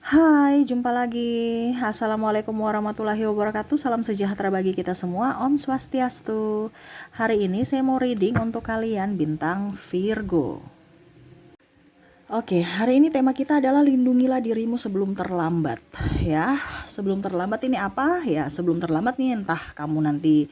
Hai, jumpa lagi. Assalamualaikum warahmatullahi wabarakatuh. Salam sejahtera bagi kita semua. Om Swastiastu. Hari ini saya mau reading untuk kalian bintang Virgo. Oke, hari ini tema kita adalah lindungilah dirimu sebelum terlambat. Ya, sebelum terlambat ini apa? Ya, sebelum terlambat nih entah kamu nanti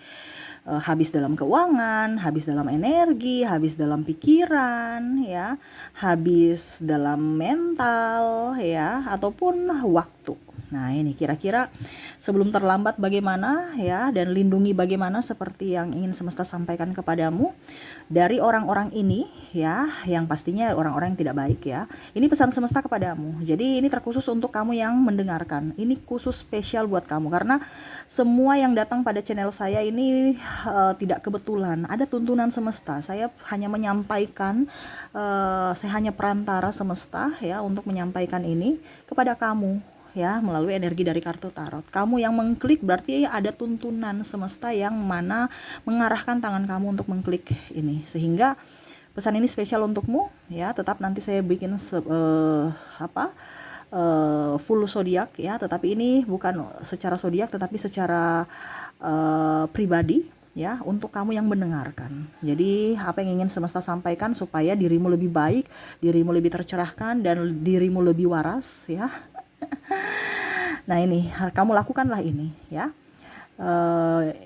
habis dalam keuangan, habis dalam energi, habis dalam pikiran, ya, habis dalam mental, ya, ataupun waktu. Nah, ini kira-kira sebelum terlambat bagaimana, ya, dan lindungi bagaimana seperti yang ingin semesta sampaikan kepadamu dari orang-orang ini, ya, yang pastinya orang-orang yang tidak baik, ya. Ini pesan semesta kepadamu. Jadi ini terkhusus untuk kamu yang mendengarkan. Ini khusus spesial buat kamu karena semua yang datang pada channel saya ini tidak kebetulan. Ada tuntunan semesta. Saya hanya menyampaikan, saya hanya perantara semesta, ya, untuk menyampaikan ini kepada kamu, ya, melalui energi dari kartu tarot. Kamu yang mengklik berarti ada tuntunan semesta yang mana mengarahkan tangan kamu untuk mengklik ini, sehingga pesan ini spesial untukmu, ya. Tetap nanti saya bikin full zodiak, ya, tetapi ini bukan secara zodiak tetapi secara pribadi, ya, untuk kamu yang mendengarkan. Jadi apa yang ingin semesta sampaikan supaya dirimu lebih baik, dirimu lebih tercerahkan, dan dirimu lebih waras, ya. Nah, ini kamu lakukanlah ini, ya,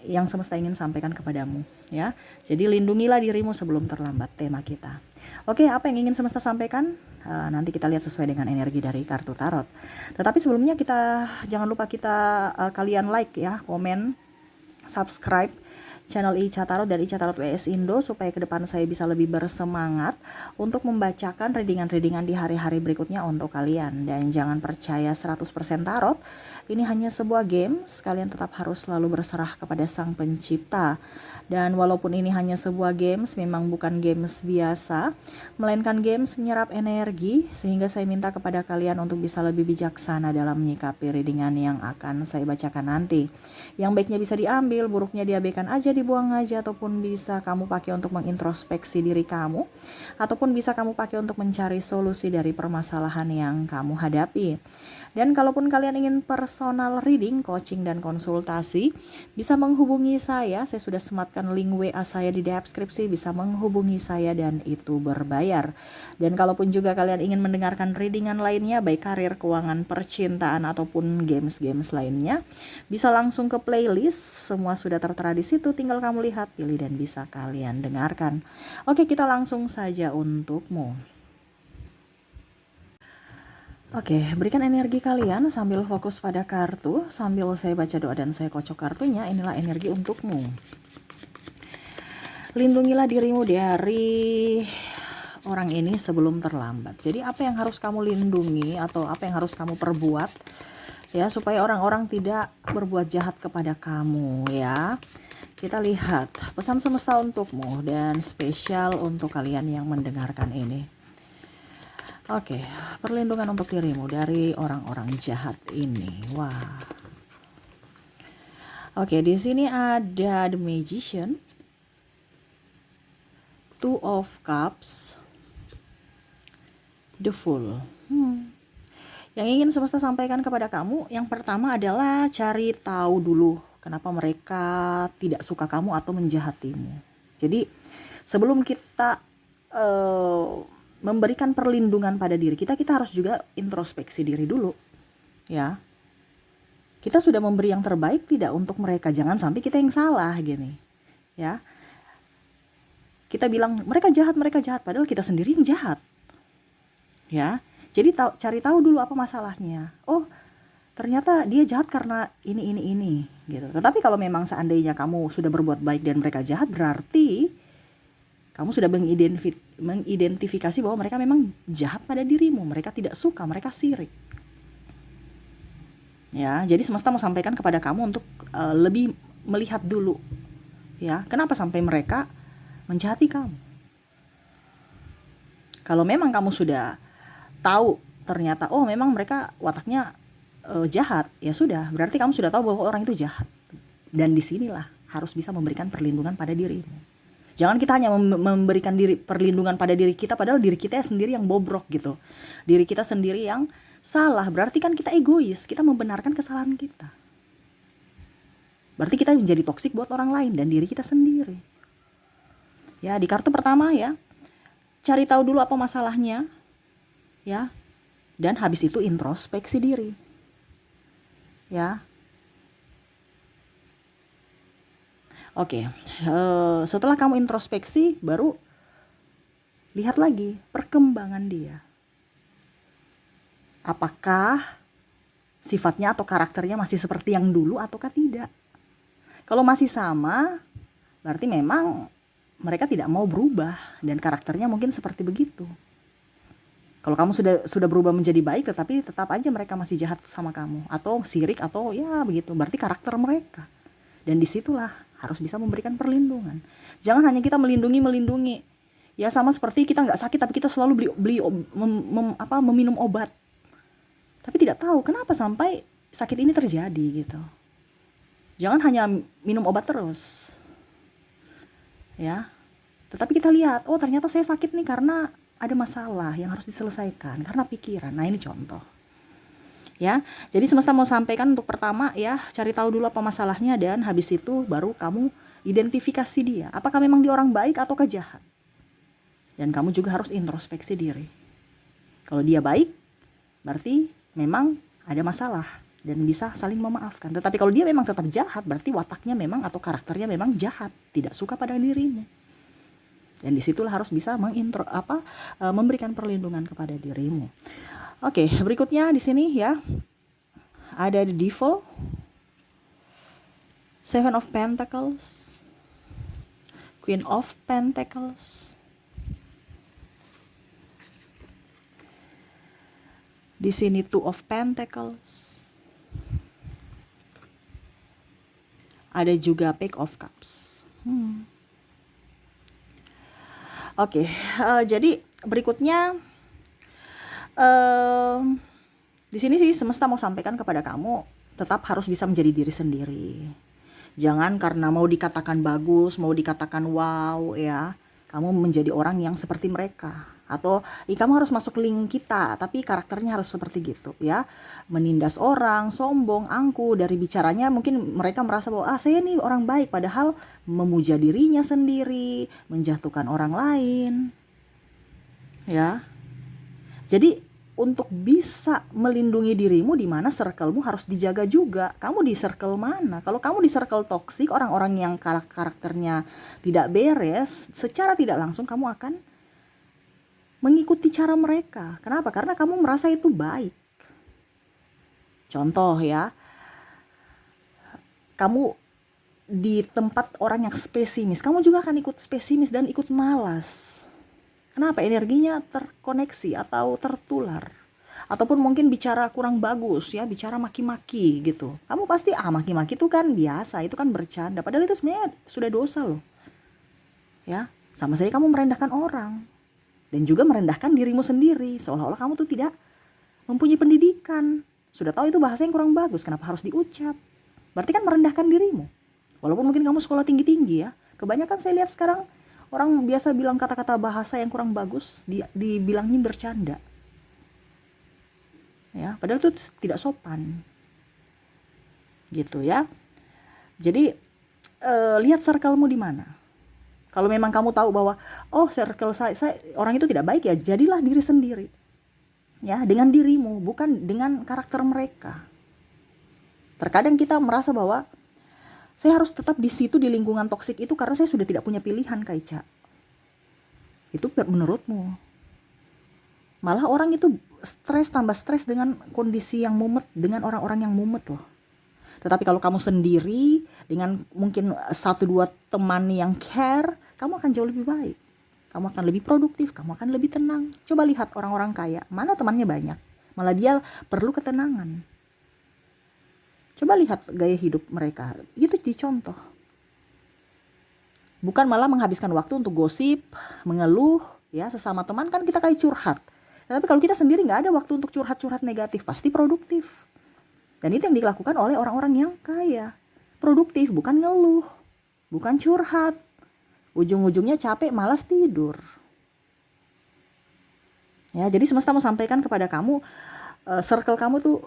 yang semesta ingin sampaikan kepadamu, ya. Jadi lindungilah dirimu sebelum terlambat, tema kita. Oke, apa yang ingin semesta sampaikan? Nanti kita lihat sesuai dengan energi dari kartu tarot. Tetapi sebelumnya kita jangan lupa kalian like, ya, komen, subscribe channel Ica Tarot dan Ica Tarot WS Indo supaya ke depan saya bisa lebih bersemangat untuk membacakan readingan-readingan di hari-hari berikutnya untuk kalian. Dan jangan percaya 100% tarot, ini hanya sebuah games, kalian tetap harus selalu berserah kepada Sang Pencipta. Dan walaupun ini hanya sebuah games, memang bukan games biasa, melainkan games menyerap energi, sehingga saya minta kepada kalian untuk bisa lebih bijaksana dalam menyikapi readingan yang akan saya bacakan nanti. Yang baiknya bisa diambil, buruknya diabaikan aja, dibuang aja, ataupun bisa kamu pakai untuk mengintrospeksi diri kamu, ataupun bisa kamu pakai untuk mencari solusi dari permasalahan yang kamu hadapi. Dan kalaupun kalian ingin personal reading, coaching, dan konsultasi, bisa menghubungi saya sudah sematkan link WA saya di deskripsi, bisa menghubungi saya dan itu berbayar. Dan kalaupun juga kalian ingin mendengarkan readingan lainnya, baik karir, keuangan, percintaan, ataupun games-games lainnya, bisa langsung ke playlist, semua sudah tertera di situ, tinggal kamu lihat, pilih, dan bisa kalian dengarkan. Oke, kita langsung saja untukmu. Oke, berikan energi kalian sambil fokus pada kartu, sambil saya baca doa dan saya kocok kartunya. Inilah energi untukmu. Lindungilah dirimu dari orang ini sebelum terlambat. Jadi apa yang harus kamu lindungi atau apa yang harus kamu perbuat, ya, supaya orang-orang tidak berbuat jahat kepada kamu, ya. Kita lihat pesan semesta untukmu dan spesial untuk kalian yang mendengarkan ini. Oke, perlindungan untuk dirimu dari orang-orang jahat ini. Wah. Oke, di sini ada The Magician, Two of Cups, The Fool. Yang ingin semesta sampaikan kepada kamu, yang pertama adalah cari tahu dulu kenapa mereka tidak suka kamu atau menjahatimu. Jadi sebelum kita memberikan perlindungan pada diri kita, kita harus juga introspeksi diri dulu, ya. Kita sudah memberi yang terbaik tidak untuk mereka, jangan sampai kita yang salah gini, ya. Kita bilang mereka jahat, padahal kita sendiri yang jahat, ya. Jadi cari tahu dulu apa masalahnya. Oh, ternyata dia jahat karena ini gitu. Tetapi kalau memang seandainya kamu sudah berbuat baik dan mereka jahat, berarti kamu sudah mengidentifikasi bahwa mereka memang jahat pada dirimu, mereka tidak suka, mereka sirik. Ya, jadi semesta mau sampaikan kepada kamu untuk lebih melihat dulu, ya, kenapa sampai mereka menjahati kamu. Kalau memang kamu sudah tahu ternyata oh memang mereka wataknya jahat, ya sudah, berarti kamu sudah tahu bahwa orang itu jahat. Dan disinilah harus bisa memberikan perlindungan pada dirimu. Jangan kita hanya memberikan perlindungan pada diri kita, padahal diri kita sendiri yang bobrok gitu. Diri kita sendiri yang salah, berarti kan kita egois, kita membenarkan kesalahan kita. Berarti kita menjadi toksik buat orang lain dan diri kita sendiri. Ya, di kartu pertama ya, cari tahu dulu apa masalahnya, ya, dan habis itu introspeksi diri, ya. Oke, setelah kamu introspeksi, baru lihat lagi perkembangan dia. Apakah sifatnya atau karakternya masih seperti yang dulu ataukah tidak? Kalau masih sama, berarti memang mereka tidak mau berubah dan karakternya mungkin seperti begitu. Kalau kamu sudah berubah menjadi baik, tetapi tetap aja mereka masih jahat sama kamu atau sirik atau ya begitu, berarti karakter mereka. Dan disitulah harus bisa memberikan perlindungan. Jangan hanya kita melindungi. Ya sama seperti kita nggak sakit tapi kita selalu meminum obat. Tapi tidak tahu kenapa sampai sakit ini terjadi gitu. Jangan hanya minum obat terus. Ya. Tetapi kita lihat, oh ternyata saya sakit nih karena ada masalah yang harus diselesaikan, karena pikiran. Nah, ini contoh. Ya. Jadi semesta mau sampaikan untuk pertama ya, cari tahu dulu apa masalahnya dan habis itu baru kamu identifikasi dia. Apakah memang dia orang baik ataukah jahat? Dan kamu juga harus introspeksi diri. Kalau dia baik, berarti memang ada masalah dan bisa saling memaafkan. Tetapi kalau dia memang tetap jahat, berarti wataknya memang atau karakternya memang jahat, tidak suka pada dirimu. Dan disitulah harus bisa memberikan perlindungan kepada dirimu. Oke, berikutnya di sini ya ada the Devil, Seven of Pentacles, Queen of Pentacles. Di sini Two of Pentacles. Ada juga Page of Cups. Oke, jadi berikutnya di sini sih semesta mau sampaikan kepada kamu tetap harus bisa menjadi diri sendiri. Jangan karena mau dikatakan bagus, mau dikatakan wow ya, kamu menjadi orang yang seperti mereka. Atau kamu harus masuk link kita, tapi karakternya harus seperti gitu ya. Menindas orang, sombong, angku, dari bicaranya mungkin mereka merasa bahwa saya nih orang baik, padahal memuja dirinya sendiri, menjatuhkan orang lain. Ya. Jadi untuk bisa melindungi dirimu, di mana circle-mu harus dijaga juga. Kamu di circle mana? Kalau kamu di circle toksik, orang-orang yang karakternya tidak beres, secara tidak langsung kamu akan mengikuti cara mereka. Kenapa? Karena kamu merasa itu baik. Contoh ya, kamu di tempat orang yang spesimis, kamu juga akan ikut spesimis dan ikut malas. Kenapa? Energinya terkoneksi atau tertular. Ataupun mungkin bicara kurang bagus ya, bicara maki-maki gitu. Kamu pasti maki-maki itu kan biasa, itu kan bercanda. Padahal itu sebenarnya sudah dosa loh. Ya, sama saja kamu merendahkan orang. Dan juga merendahkan dirimu sendiri, seolah-olah kamu tuh tidak mempunyai pendidikan. Sudah tahu itu bahasa yang kurang bagus, kenapa harus diucap? Berarti kan merendahkan dirimu. Walaupun mungkin kamu sekolah tinggi-tinggi ya. Kebanyakan saya lihat sekarang orang biasa bilang kata-kata bahasa yang kurang bagus, dibilangnya bercanda. Ya, padahal itu tidak sopan. Gitu ya. Jadi lihat circle-mu di mana. Kalau memang kamu tahu bahwa circle saya orang itu tidak baik, ya jadilah diri sendiri. Ya, dengan dirimu, bukan dengan karakter mereka. Terkadang kita merasa bahwa saya harus tetap di situ di lingkungan toksik itu karena saya sudah tidak punya pilihan, Kak Ica. Itu menurutmu. Malah orang itu tambah stres dengan kondisi yang mumet, dengan orang-orang yang mumet loh. Tetapi kalau kamu sendiri dengan mungkin 1-2 teman yang care, kamu akan jauh lebih baik. Kamu akan lebih produktif, kamu akan lebih tenang. Coba lihat orang-orang kaya, mana temannya banyak. Malah dia perlu ketenangan. Coba lihat gaya hidup mereka, itu dicontoh. Bukan malah menghabiskan waktu untuk gosip, mengeluh, ya sesama teman kan kita kayak curhat. Tapi kalau kita sendiri nggak ada waktu untuk curhat-curhat negatif, pasti produktif. Dan itu yang dilakukan oleh orang-orang yang kaya. Produktif, bukan ngeluh, bukan curhat. ujung-ujungnya capek, malas tidur. Ya, jadi semesta mau sampaikan kepada kamu, circle kamu tuh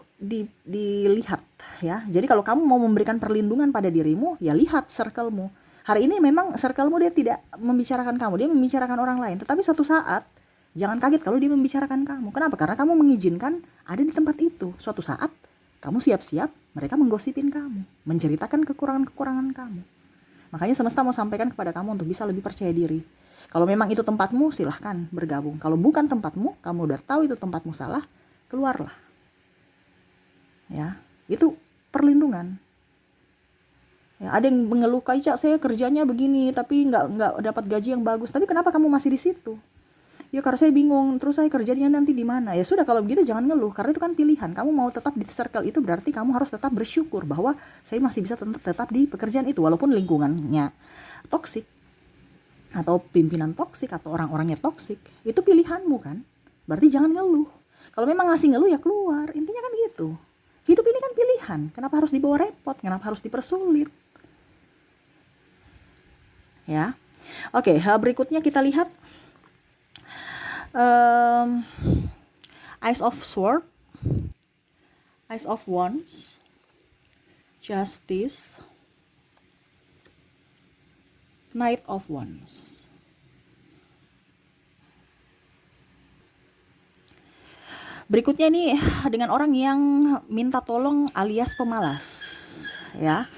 dilihat ya. Jadi kalau kamu mau memberikan perlindungan pada dirimu, ya lihat circlemu. Hari ini memang circlemu dia tidak membicarakan kamu, dia membicarakan orang lain. Tetapi suatu saat jangan kaget kalau dia membicarakan kamu. Kenapa? Karena kamu mengizinkan ada di tempat itu. Suatu saat kamu siap-siap, mereka menggosipin kamu, menceritakan kekurangan-kekurangan kamu. Makanya semesta mau sampaikan kepada kamu untuk bisa lebih percaya diri. Kalau memang itu tempatmu, silahkan bergabung. Kalau bukan tempatmu, kamu udah tahu itu tempatmu salah, keluarlah. Ya, itu perlindungan. Ya, ada yang mengeluh, Cak, saya kerjanya begini, tapi nggak dapat gaji yang bagus. Tapi kenapa kamu masih di situ? Ya karena saya bingung, terus saya kerjanya nanti di mana? Ya sudah, kalau begitu jangan ngeluh, karena itu kan pilihan. Kamu mau tetap di circle itu berarti kamu harus tetap bersyukur bahwa saya masih bisa tetap di pekerjaan itu walaupun lingkungannya toksik atau pimpinan toksik atau orang-orangnya toksik. Itu pilihanmu kan? Berarti jangan ngeluh. Kalau memang ngasih ngeluh ya keluar. Intinya kan gitu. Hidup ini kan pilihan. Kenapa harus dibawa repot? Kenapa harus dipersulit? Ya. Oke, berikutnya kita lihat Ace of Swords, Ace of Wands, Justice, Knight of Wands. Berikutnya nih dengan orang yang minta tolong alias pemalas, ya.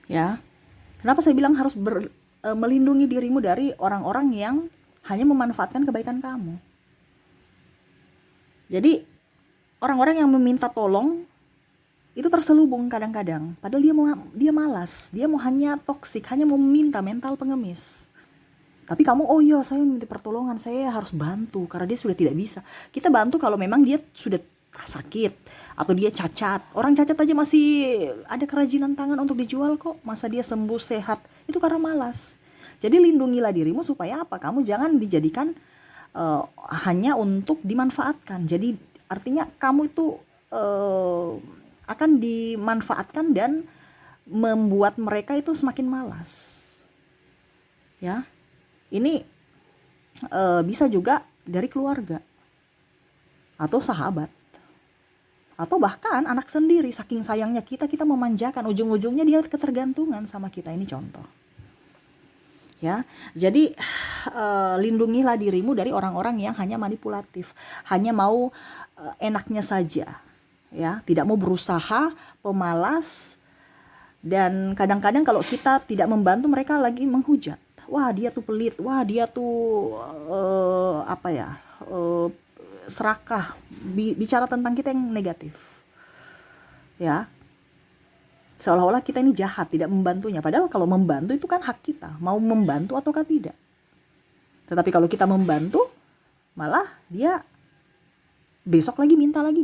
Ya. Kenapa saya bilang harus melindungi dirimu dari orang-orang yang hanya memanfaatkan kebaikan kamu. Jadi orang-orang yang meminta tolong itu terselubung kadang-kadang. Padahal dia malas, dia mau hanya toksik, hanya mau meminta, mental pengemis. Tapi kamu, oh iya saya minta pertolongan, saya harus bantu karena dia sudah tidak bisa. Kita bantu kalau memang dia sudah sakit atau dia cacat. Orang cacat aja masih ada kerajinan tangan untuk dijual kok. Masa dia sembuh sehat? Itu karena malas. Jadi lindungilah dirimu supaya apa? Kamu jangan dijadikan hanya untuk dimanfaatkan. Jadi artinya kamu itu akan dimanfaatkan dan membuat mereka itu semakin malas. Ya, ini bisa juga dari keluarga atau sahabat atau bahkan anak sendiri. Saking sayangnya kita memanjakan, ujung-ujungnya dia ketergantungan sama kita. Ini contoh. Ya, jadi lindungilah dirimu dari orang-orang yang hanya manipulatif, hanya mau enaknya saja, ya, tidak mau berusaha, pemalas, dan kadang-kadang kalau kita tidak membantu mereka lagi menghujat. Wah dia tuh pelit, wah dia tuh serakah, bicara tentang kita yang negatif, ya. Seolah-olah kita ini jahat, tidak membantunya. Padahal kalau membantu itu kan hak kita. Mau membantu ataukah tidak. Tetapi kalau kita membantu, malah dia besok lagi minta lagi.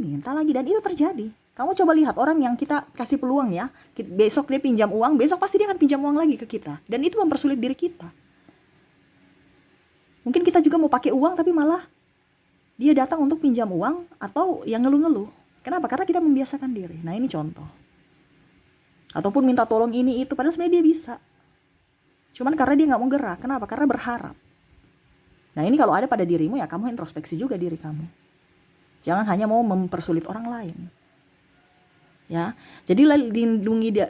Dan itu terjadi. Kamu coba lihat orang yang kita kasih peluang ya. Besok dia pinjam uang, besok pasti dia akan pinjam uang lagi ke kita. Dan itu mempersulit diri kita. Mungkin kita juga mau pakai uang, tapi malah dia datang untuk pinjam uang atau yang ngeluh-ngeluh. Kenapa? Karena kita membiasakan diri. Nah ini contoh. Ataupun minta tolong ini itu, padahal sebenarnya dia bisa. Cuman karena dia nggak mau gerak. Kenapa? Karena berharap. Nah ini kalau ada pada dirimu ya kamu introspeksi juga diri kamu. Jangan hanya mau mempersulit orang lain. Ya, jadi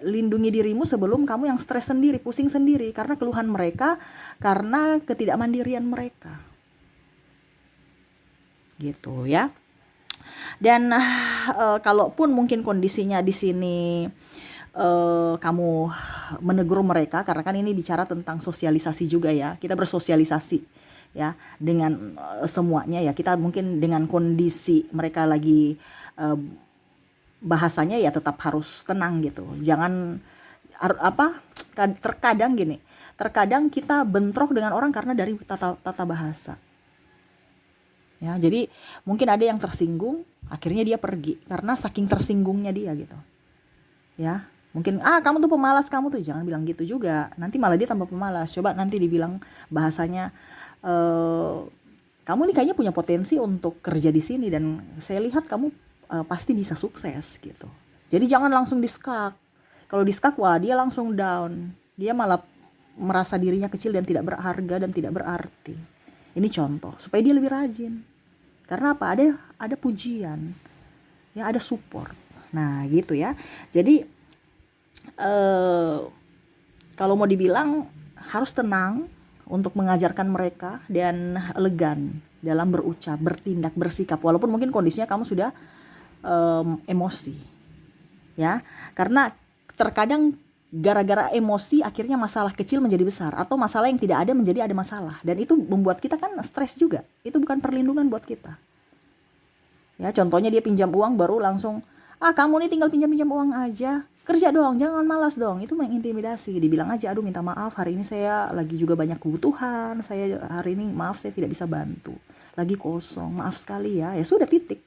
lindungi dirimu sebelum kamu yang stres sendiri, pusing sendiri karena keluhan mereka, karena ketidakmandirian mereka. Gitu ya. Dan kalaupun mungkin kondisinya di sini kamu menegur mereka, karena kan ini bicara tentang sosialisasi juga ya, kita bersosialisasi ya dengan semuanya ya, kita mungkin dengan kondisi mereka lagi bahasanya ya tetap harus tenang gitu, jangan terkadang kita bentrok dengan orang karena dari tata bahasa ya. Jadi mungkin ada yang tersinggung, akhirnya dia pergi karena saking tersinggungnya dia gitu ya. Mungkin kamu tuh pemalas, kamu tuh, jangan bilang gitu juga, nanti malah dia tambah pemalas. Coba nanti dibilang bahasanya kamu nih kayaknya punya potensi untuk kerja di sini dan saya lihat kamu pasti bisa sukses gitu. Jadi jangan langsung diskak. Kalau diskak, wah dia langsung down, dia malah merasa dirinya kecil dan tidak berharga dan tidak berarti. Ini contoh supaya dia lebih rajin. Karena apa? Ada pujian, ya, ada support. Nah, gitu ya. Jadi kalau mau dibilang harus tenang untuk mengajarkan mereka dan elegan dalam berucap, bertindak, bersikap. Walaupun mungkin kondisinya kamu sudah emosi, ya. Karena terkadang gara-gara emosi akhirnya masalah kecil menjadi besar, atau masalah yang tidak ada menjadi ada masalah, dan itu membuat kita kan stres juga. Itu bukan perlindungan buat kita, ya. Contohnya dia pinjam uang baru langsung, kamu nih tinggal pinjam uang aja, kerja dong, jangan malas dong. Itu mengintimidasi. Dibilang aja, aduh minta maaf, hari ini saya lagi juga banyak kebutuhan, saya hari ini maaf saya tidak bisa bantu, lagi kosong, maaf sekali ya. Ya sudah, titik.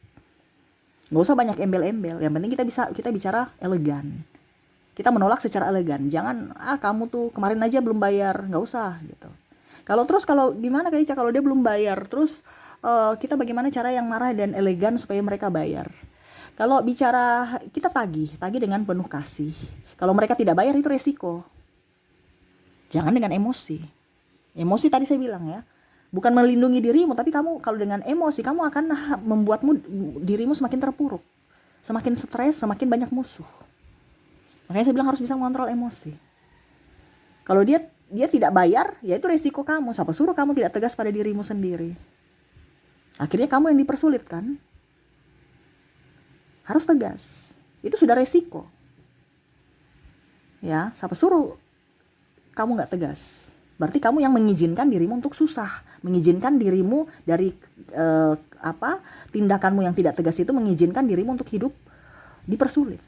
Nggak usah banyak embel-embel, yang penting kita bicara elegan. Kita menolak secara elegan. Jangan, kamu tuh kemarin aja belum bayar, nggak usah gitu. Kalau gimana Kak Ica kalau dia belum bayar, terus kita bagaimana cara yang marah dan elegan supaya mereka bayar? Kalau bicara kita tagih dengan penuh kasih. Kalau mereka tidak bayar itu resiko. Jangan dengan emosi. Emosi tadi saya bilang ya, bukan melindungi dirimu, tapi kamu kalau dengan emosi kamu akan membuatmu dirimu semakin terpuruk, semakin stres, semakin banyak musuh. Makanya saya bilang harus bisa mengontrol emosi. Kalau dia tidak bayar, ya itu resiko kamu. Siapa suruh kamu tidak tegas pada dirimu sendiri? Akhirnya kamu yang dipersulit kan? Harus tegas. Itu sudah resiko. Ya, siapa suruh kamu nggak tegas? Berarti kamu yang mengizinkan dirimu untuk susah, mengizinkan dirimu dari tindakanmu yang tidak tegas itu, mengizinkan dirimu untuk hidup dipersulit.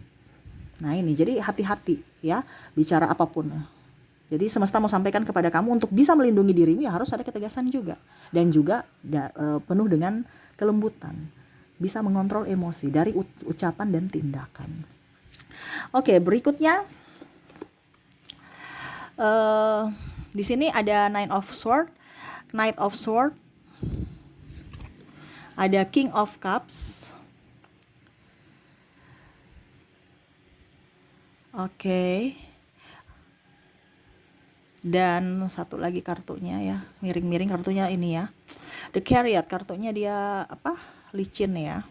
Nah ini, jadi hati-hati ya bicara apapun. Jadi semesta mau sampaikan kepada kamu untuk bisa melindungi dirimu ya harus ada ketegasan juga. Dan juga penuh dengan kelembutan. Bisa mengontrol emosi dari ucapan dan tindakan. Oke, berikutnya. Di sini ada Knight of Sword. Ada King of Cups. Oke. Dan satu lagi kartunya ya, miring-miring kartunya ini ya. The Chariot, kartunya dia licin ya.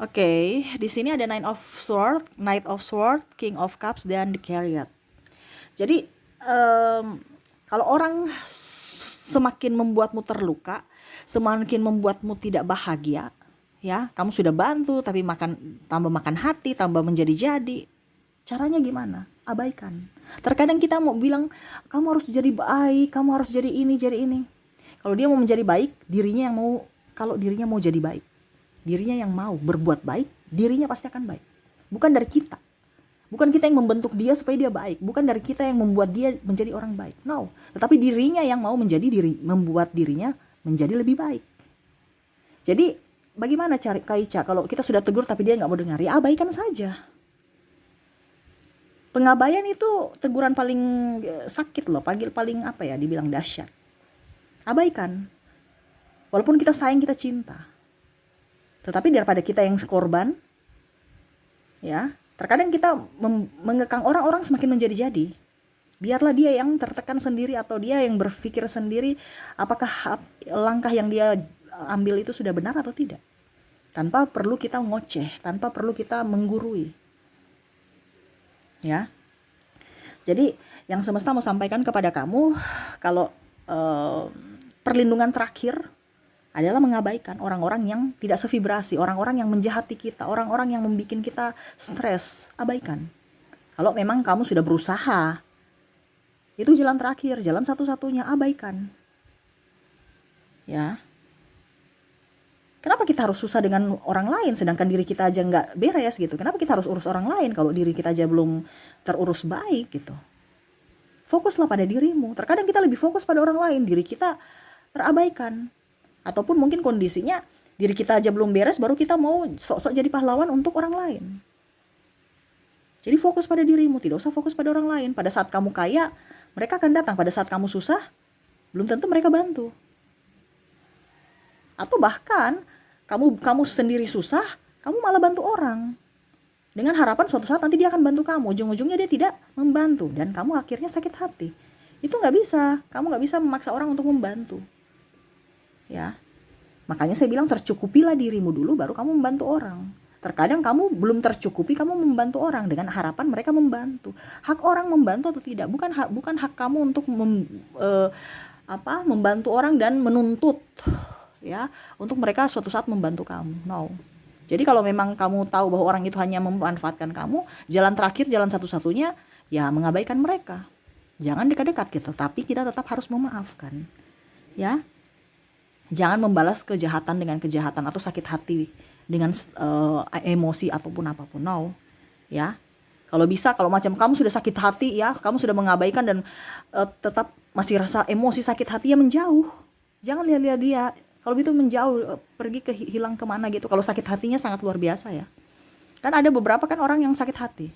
Oke, di sini ada Knight of Sword, King of Cups, dan The Chariot. Jadi kalau orang semakin membuatmu terluka, semakin membuatmu tidak bahagia, ya, kamu sudah bantu tapi tambah makan hati, tambah menjadi-jadi. Caranya gimana? Abaikan. Terkadang kita mau bilang, kamu harus jadi baik, kamu harus jadi ini. Kalau dia mau menjadi baik, kalau dirinya mau jadi baik, dirinya yang mau berbuat baik, dirinya pasti akan baik. Bukan dari kita. Bukan kita yang membentuk dia supaya dia baik. Bukan dari kita yang membuat dia menjadi orang baik. No. Tetapi dirinya yang mau membuat dirinya menjadi lebih baik. Jadi bagaimana cara Kak Ica kalau kita sudah tegur tapi dia nggak mau dengar? Ya abaikan saja. Pengabaian itu teguran paling sakit loh, paling dibilang dahsyat. Abaikan. Walaupun kita sayang, kita cinta. Tetapi daripada kita yang korban, ya, terkadang kita mengekang orang semakin menjadi-jadi. Biarlah dia yang tertekan sendiri atau dia yang berpikir sendiri apakah langkah yang dia ambil itu sudah benar atau tidak. Tanpa perlu kita ngoceh, tanpa perlu kita menggurui. Ya. Jadi yang semesta mau sampaikan kepada kamu, kalau perlindungan terakhir adalah mengabaikan orang-orang yang tidak sevibrasi, orang-orang yang menjahati kita, orang-orang yang membuat kita stres. Abaikan. Kalau memang kamu sudah berusaha, itu jalan terakhir, jalan satu-satunya, abaikan. Ya. Kenapa kita harus susah dengan orang lain sedangkan diri kita aja nggak beres gitu? Kenapa kita harus urus orang lain kalau diri kita aja belum terurus baik gitu? Fokuslah pada dirimu. Terkadang kita lebih fokus pada orang lain, diri kita terabaikan. Ataupun mungkin kondisinya diri kita aja belum beres baru kita mau sok-sok jadi pahlawan untuk orang lain. Jadi fokus pada dirimu, tidak usah fokus pada orang lain. Pada saat kamu kaya, mereka akan datang. Pada saat kamu susah, belum tentu mereka bantu. Atau bahkan kamu sendiri susah, kamu malah bantu orang. dengan harapan suatu saat nanti dia akan bantu kamu. Ujung-ujungnya dia tidak membantu dan kamu akhirnya sakit hati. Itu nggak bisa. Kamu nggak bisa memaksa orang untuk membantu. Ya, makanya saya bilang tercukupilah dirimu dulu, baru kamu membantu orang. Terkadang kamu belum tercukupi, kamu membantu orang dengan harapan mereka membantu. Hak orang membantu atau tidak bukan hak kamu untuk membantu orang dan menuntut ya untuk mereka suatu saat membantu kamu. No. Jadi kalau memang kamu tahu bahwa orang itu hanya memanfaatkan kamu, jalan terakhir, jalan satu-satunya ya mengabaikan mereka. Jangan dekat-dekat gitu, tapi kita tetap harus memaafkan. Ya. Jangan membalas kejahatan dengan kejahatan atau sakit hati dengan emosi ataupun apapun. No. Ya. Kalau bisa, kalau macam kamu sudah sakit hati ya, kamu sudah mengabaikan dan tetap masih rasa emosi sakit hati, ya menjauh. Jangan lihat-lihat dia. Kalau gitu menjauh, pergi hilang kemana gitu. Kalau sakit hatinya sangat luar biasa ya. Kan ada beberapa kan orang yang sakit hati.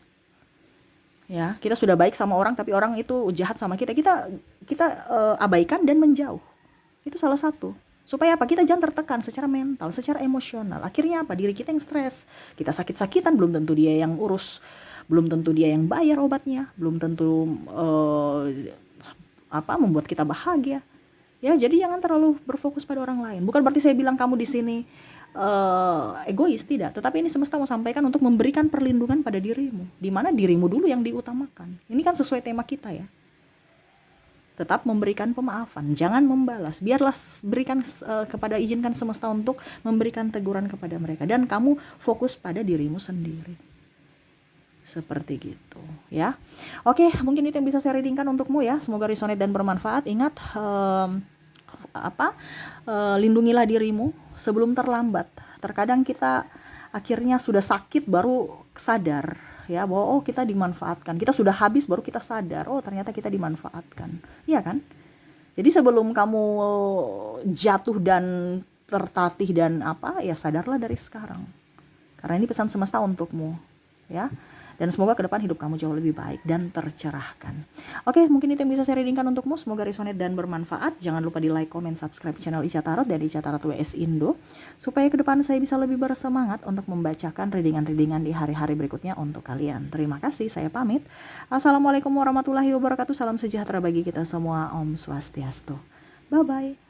Ya, kita sudah baik sama orang tapi orang itu jahat sama kita. Kita abaikan dan menjauh. Itu salah satu. Supaya apa? Kita jangan tertekan secara mental, secara emosional. Akhirnya apa? Diri kita yang stres. Kita sakit-sakitan, belum tentu dia yang urus, belum tentu dia yang bayar obatnya, belum tentu membuat kita bahagia. Ya, jadi jangan terlalu berfokus pada orang lain. Bukan berarti saya bilang kamu di sini egois, tidak. Tetapi ini semesta mau sampaikan untuk memberikan perlindungan pada dirimu, di mana dirimu dulu yang diutamakan. Ini kan sesuai tema kita ya. Tetap memberikan pemaafan, jangan membalas. Biarlah izinkan semesta untuk memberikan teguran kepada mereka dan kamu fokus pada dirimu sendiri. Seperti gitu ya. Oke, mungkin itu yang bisa saya readingkan untukmu ya. Semoga resonate dan bermanfaat. Ingat lindungilah dirimu sebelum terlambat. Terkadang kita akhirnya sudah sakit baru sadar ya bahwa kita dimanfaatkan. Kita sudah habis baru kita sadar, ternyata kita dimanfaatkan. Iya kan? Jadi sebelum kamu jatuh dan tertatih dan ya sadarlah dari sekarang. Karena ini pesan semesta untukmu ya. Dan semoga ke depan hidup kamu jauh lebih baik dan tercerahkan. Oke, mungkin itu yang bisa saya readingkan untukmu. Semoga resonate dan bermanfaat. Jangan lupa di like, comment, subscribe channel Ica Tarot dan Ica Tarot WS Indo. Supaya ke depan saya bisa lebih bersemangat untuk membacakan readingan-readingan di hari-hari berikutnya untuk kalian. Terima kasih, saya pamit. Assalamualaikum warahmatullahi wabarakatuh. Salam sejahtera bagi kita semua. Om Swastiastu. Bye-bye.